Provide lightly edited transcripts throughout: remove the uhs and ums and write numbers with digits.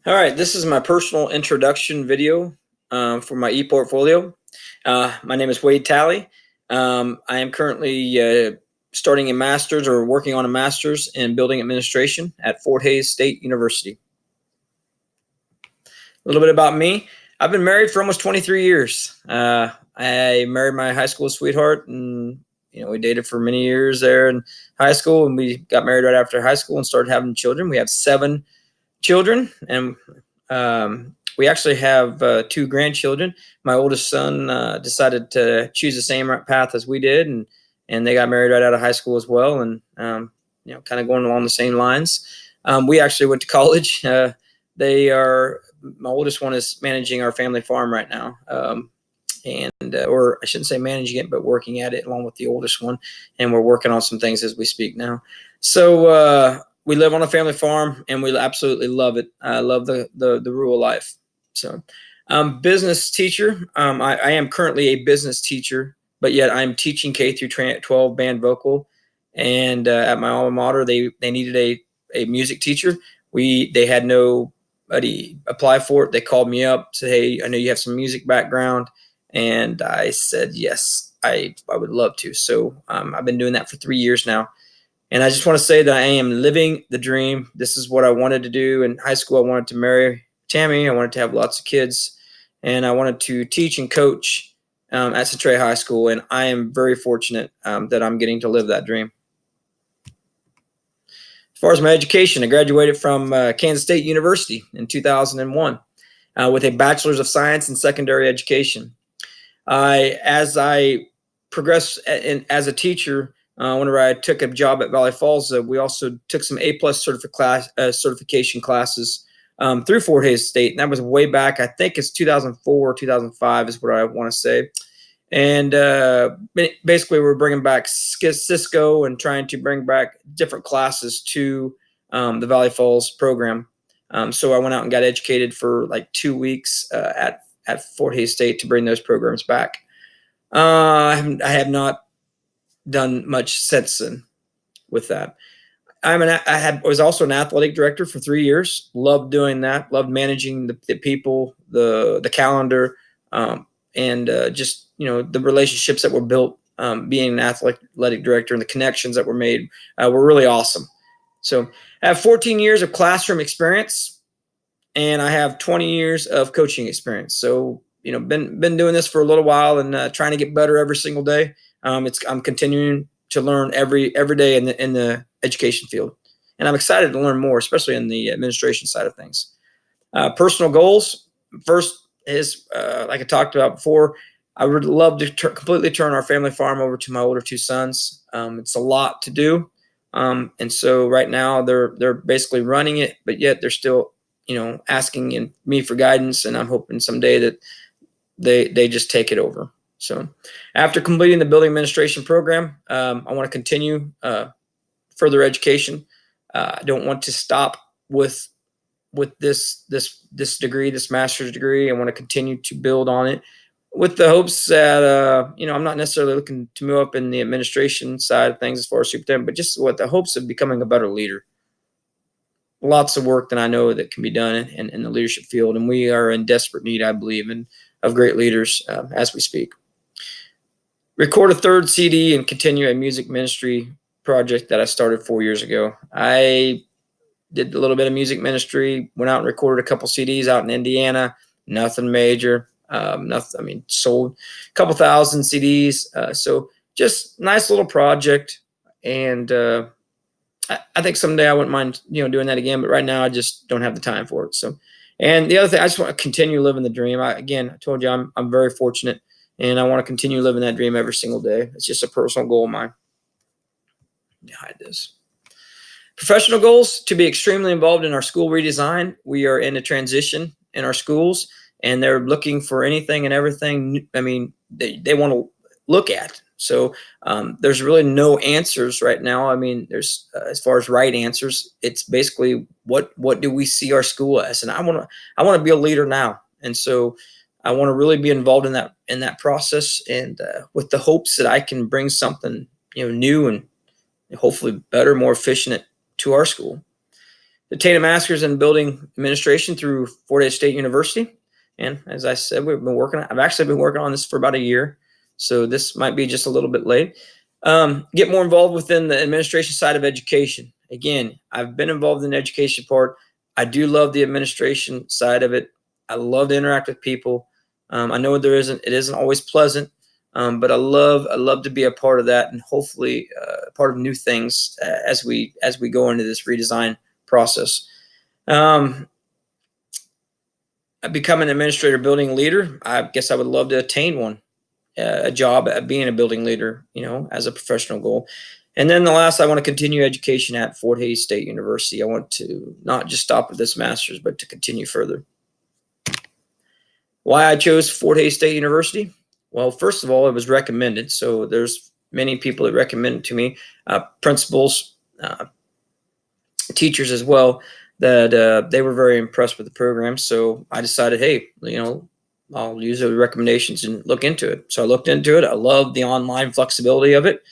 All right, this is my personal introduction video for my ePortfolio. My name is Wade Talley. I am currently starting a master's or working on a master's in building administration at Fort Hays State University. A little bit about me. I've been married for almost 23 years. I married my high school sweetheart, and we dated for many years there in high school, and we got married right after high school and started having children. We have 7 children, and we actually have 2 grandchildren. My oldest son decided to choose the same path as we did, and they got married right out of high school as well, and kind of going along the same lines. We actually went to college. They are My oldest one is managing our family farm right now, and or I shouldn't say managing it, but working at it along with the oldest one, and we're working on some things as we speak now. So we live on a family farm, and we absolutely love it. I love the rural life. So, business teacher. I am currently a business teacher, but yet I'm teaching K through 12 band vocal, and at my alma mater, they needed a music teacher. They had nobody apply for it. They called me up, said, "Hey, I know you have some music background," and I said, "Yes, I would love to." So I've been doing that for 3 years now. And I just want to say that I am living the dream. This is what I wanted to do in high school. I wanted to marry Tammy. I wanted to have lots of kids, and I wanted to teach and coach at Centralia High School. And I am very fortunate that I'm getting to live that dream. As far as my education, I graduated from Kansas State University in 2001 with a Bachelor's of Science in Secondary Education. As I progressed as a teacher, whenever I took a job at Valley Falls, we also took some A+ certification classes through Fort Hays State, and that was way back. I think it's 2004 or 2005 is what I want to say. And basically, we're bringing back Cisco and trying to bring back different classes to the Valley Falls program. So I went out and got educated for like 2 weeks at Fort Hays State to bring those programs back. I have not done much since then with that. Was also an athletic director for 3 years. Loved doing that. Loved managing the people, the calendar, and just the relationships that were built. Being an athletic director and the connections that were made were really awesome. So I have 14 years of classroom experience, and I have 20 years of coaching experience. So been doing this for a little while and trying to get better every single day. I'm continuing to learn every day in the education field, and I'm excited to learn more, especially in the administration side of things. Personal goals first is like I talked about before. I would love to completely turn our family farm over to my older 2 sons. It's a lot to do, and so right now they're basically running it, but yet they're still asking me for guidance, and I'm hoping someday that they just take it over. So after completing the building administration program, I want to continue further education. I don't want to stop with this degree, this master's degree. I want to continue to build on it with the hopes that I'm not necessarily looking to move up in the administration side of things as far as superintendent, but just with the hopes of becoming a better leader. Lots of work that I know that can be done in the leadership field, and we are in desperate need, I believe, of great leaders as we speak. Record a third CD and continue a music ministry project that I started 4 years ago. I did a little bit of music ministry, went out and recorded a couple CDs out in Indiana. Nothing major. Nothing. I mean, sold a couple thousand CDs. So just nice little project, and I think someday I wouldn't mind doing that again. But right now I just don't have the time for it. So, and the other thing, I just want to continue living the dream. I told you I'm very fortunate, and I want to continue living that dream every single day. It's just a personal goal of mine. Hide this. Professional goals: to be extremely involved in our school redesign. We are in a transition in our schools, and they're looking for anything and everything. I mean, they want to look at. So there's really no answers right now. I mean, there's as far as right answers, it's basically what do we see our school as? And I want to be a leader now, and so I want to really be involved in that process, and with the hopes that I can bring something new and hopefully better, more efficient to our school. Obtained a master's in building administration through Fort Hays State University. And as I said, I've actually been working on this for about a year. So this might be just a little bit late. Get more involved within the administration side of education. Again, I've been involved in the education part. I do love the administration side of it. I love to interact with people. I know it isn't always pleasant, but I love to be a part of that, and hopefully part of new things as we go into this redesign process. Become an administrator, building leader. I guess I would love to attain one, a job at being a building leader, as a professional goal. And then the last, I want to continue education at Fort Hays State University. I want to not just stop at this master's, but to continue further. Why I chose Fort Hays State University? Well, first of all, it was recommended. So there's many people that recommended to me, principals, teachers as well, that they were very impressed with the program. So I decided, hey, I'll use those recommendations and look into it. So I looked into it. I love the online flexibility of it.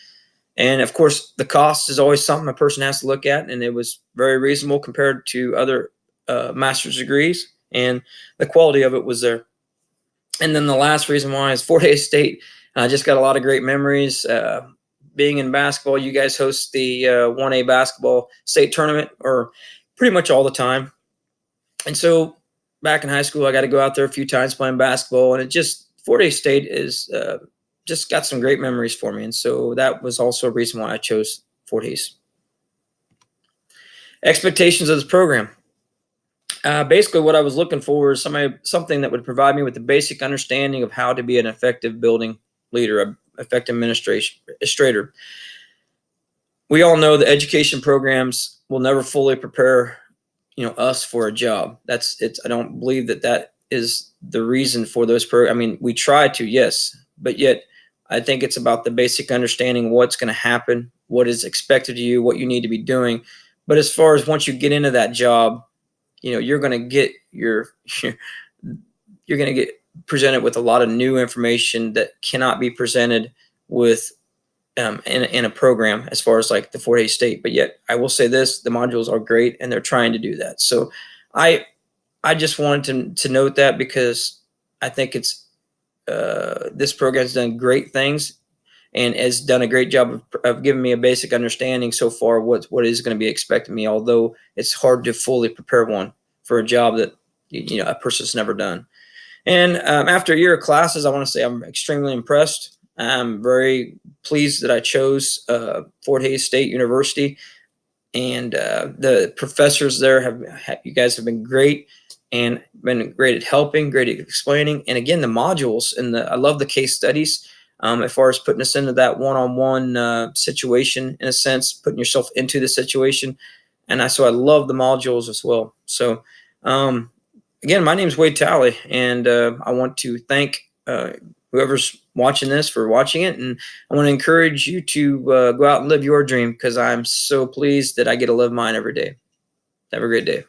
And of course, the cost is always something a person has to look at. And it was very reasonable compared to other master's degrees. And the quality of it was there. And then the last reason why is Fort Hays State. I just got a lot of great memories. Being in basketball, you guys host the 1A basketball state tournament, or pretty much all the time. And so back in high school, I got to go out there a few times playing basketball, and Fort Hays State is just got some great memories for me. And so that was also a reason why I chose Fort Hays. Expectations of this program. Basically, what I was looking for is something that would provide me with the basic understanding of how to be an effective building leader, an effective administrator. We all know that education programs will never fully prepare, us for a job. I don't believe that is the reason for those programs. I mean, we try to, yes, but yet I think it's about the basic understanding what's going to happen, what is expected of you, what you need to be doing. But as far as once you get into that job, you're going to get you're going to get presented with a lot of new information that cannot be presented with in a program as far as like the Fort Hays State. But yet I will say this, the modules are great and they're trying to do that. So I just wanted to note that, because I think this program has done great things and has done a great job of giving me a basic understanding so far what is going to be expected of me, although it's hard to fully prepare one for a job that a person's never done. And after a year of classes, I want to say I'm extremely impressed. I'm very pleased that I chose Fort Hays State University, and the professors there you guys have been great and been great at helping, great at explaining. And again, the modules I love the case studies. As far as putting us into that one-on-one situation, in a sense, putting yourself into the situation. And so I love the modules as well. So again, my name is Wade Talley, and I want to thank whoever's watching this for watching it. And I want to encourage you to go out and live your dream, because I'm so pleased that I get to live mine every day. Have a great day.